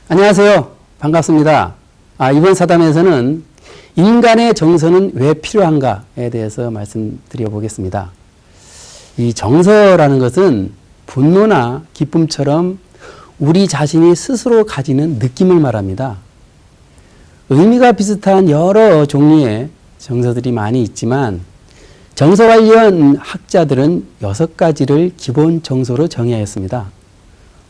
안녕하세요. 반갑습니다. 이번 사담에서는 인간의 정서는 왜 필요한가에 대해서 말씀드려 보겠습니다. 이 정서라는 것은 분노나 기쁨처럼 우리 자신이 스스로 가지는 느낌을 말합니다. 의미가 비슷한 여러 종류의 정서들이 많이 있지만 정서 관련 학자들은 6가지를 기본 정서로 정의하였습니다.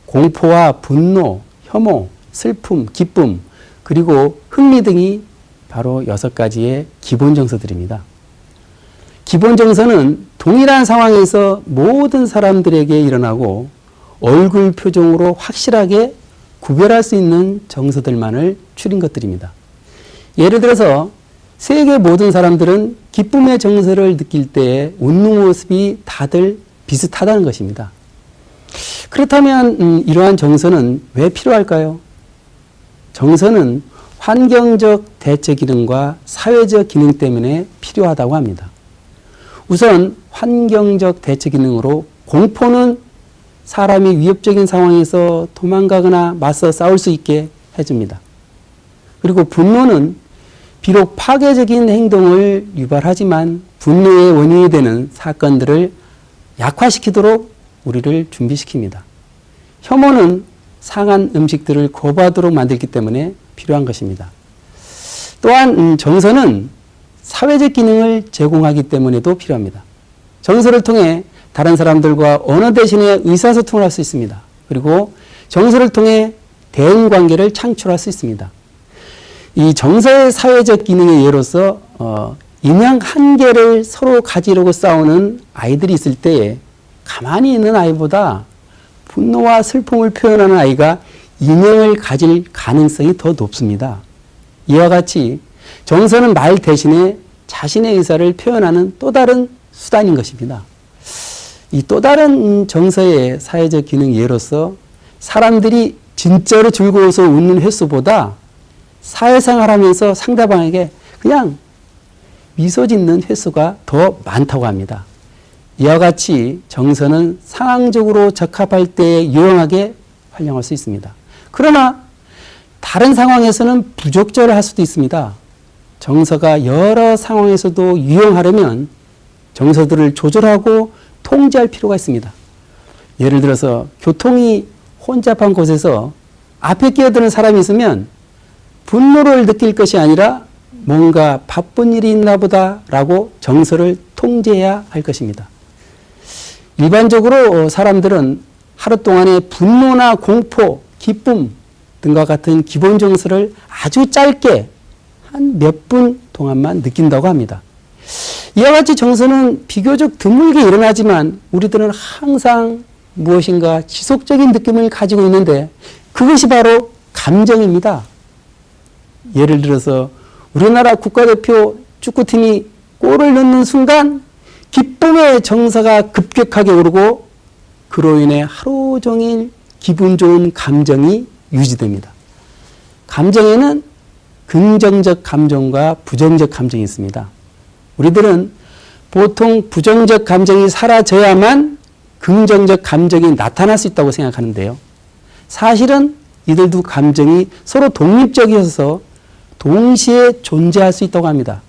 공포와 분노, 혐오, 슬픔, 기쁨, 그리고 흥미 등이 바로 6가지의 기본 정서들입니다. 기본 정서는 동일한 상황에서 모든 사람들에게 일어나고 얼굴 표정으로 확실하게 구별할 수 있는 정서들만을 추린 것들입니다. 예를 들어서 세계 모든 사람들은 기쁨의 정서를 느낄 때 웃는 모습이 다들 비슷하다는 것입니다. 그렇다면 이러한 정서는 왜 필요할까요? 정서는 환경적 대처 기능과 사회적 기능 때문에 필요하다고 합니다. 우선 환경적 대처 기능으로 공포는 사람이 위협적인 상황에서 도망가거나 맞서 싸울 수 있게 해줍니다. 그리고 분노는 비록 파괴적인 행동을 유발하지만 분노의 원인이 되는 사건들을 약화시키도록 우리를 준비시킵니다. 혐오는 상한 음식들을 거부하도록 만들기 때문에 필요한 것입니다. 또한 정서는 사회적 기능을 제공하기 때문에도 필요합니다. 정서를 통해 다른 사람들과 언어 대신에 의사소통을 할 수 있습니다. 그리고 정서를 통해 대인관계를 창출할 수 있습니다. 이 정서의 사회적 기능의 예로서 인형 한 개를 서로 가지려고 싸우는 아이들이 있을 때에 가만히 있는 아이보다 분노와 슬픔을 표현하는 아이가 인형을 가질 가능성이 더 높습니다. 이와 같이 정서는 말 대신에 자신의 의사를 표현하는 또 다른 수단인 것입니다. 이 또 다른 정서의 사회적 기능 예로서 사람들이 진짜로 즐거워서 웃는 횟수보다 사회생활하면서 상대방에게 그냥 미소 짓는 횟수가 더 많다고 합니다. 이와 같이 정서는 상황적으로 적합할 때 유용하게 활용할 수 있습니다. 그러나 다른 상황에서는 부적절할 수도 있습니다. 정서가 여러 상황에서도 유용하려면 정서들을 조절하고 통제할 필요가 있습니다. 예를 들어서 교통이 혼잡한 곳에서 앞에 끼어드는 사람이 있으면 분노를 느낄 것이 아니라 뭔가 바쁜 일이 있나 보다라고 정서를 통제해야 할 것입니다. 일반적으로 사람들은 하루 동안의 분노나 공포, 기쁨 등과 같은 기본 정서를 아주 짧게 한 몇 분 동안만 느낀다고 합니다. 이와 같이 정서는 비교적 드물게 일어나지만 우리들은 항상 무엇인가 지속적인 느낌을 가지고 있는데 그것이 바로 감정입니다. 예를 들어서 우리나라 국가대표 축구팀이 골을 넣는 순간 기쁨의 정서가 급격하게 오르고 그로 인해 하루 종일 기분 좋은 감정이 유지됩니다. 감정에는 긍정적 감정과 부정적 감정이 있습니다. 우리들은 보통 부정적 감정이 사라져야만 긍정적 감정이 나타날 수 있다고 생각하는데요. 사실은 이들 두 감정이 서로 독립적이어서 동시에 존재할 수 있다고 합니다.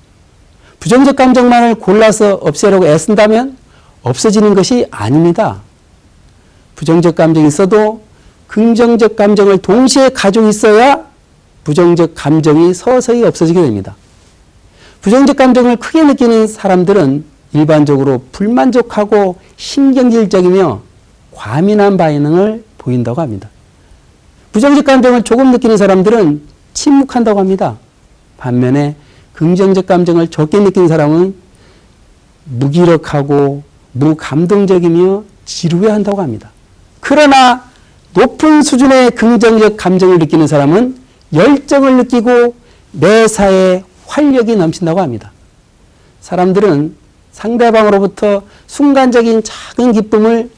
부정적 감정만을 골라서 없애려고 애쓴다면 없어지는 것이 아닙니다. 부정적 감정이 있어도 긍정적 감정을 동시에 가지고 있어야 부정적 감정이 서서히 없어지게 됩니다. 부정적 감정을 크게 느끼는 사람들은 일반적으로 불만족하고 신경질적이며 과민한 반응을 보인다고 합니다. 부정적 감정을 조금 느끼는 사람들은 침묵한다고 합니다. 반면에 긍정적 감정을 적게 느끼는 사람은 무기력하고 무감동적이며 지루해한다고 합니다. 그러나 높은 수준의 긍정적 감정을 느끼는 사람은 열정을 느끼고 매사에 활력이 넘친다고 합니다. 사람들은 상대방으로부터 순간적인 작은 기쁨을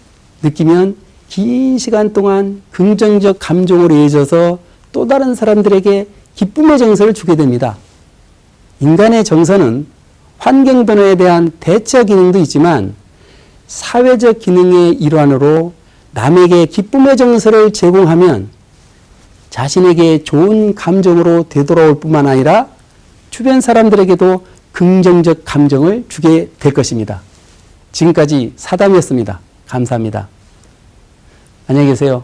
느끼면 긴 시간 동안 긍정적 감정으로 이어져서 또 다른 사람들에게 기쁨의 정서를 주게 됩니다. 인간의 정서는 환경 변화에 대한 대처 기능도 있지만 사회적 기능의 일환으로 남에게 기쁨의 정서를 제공하면 자신에게 좋은 감정으로 되돌아올 뿐만 아니라 주변 사람들에게도 긍정적 감정을 주게 될 것입니다. 지금까지 사담이었습니다. 감사합니다. 안녕히 계세요.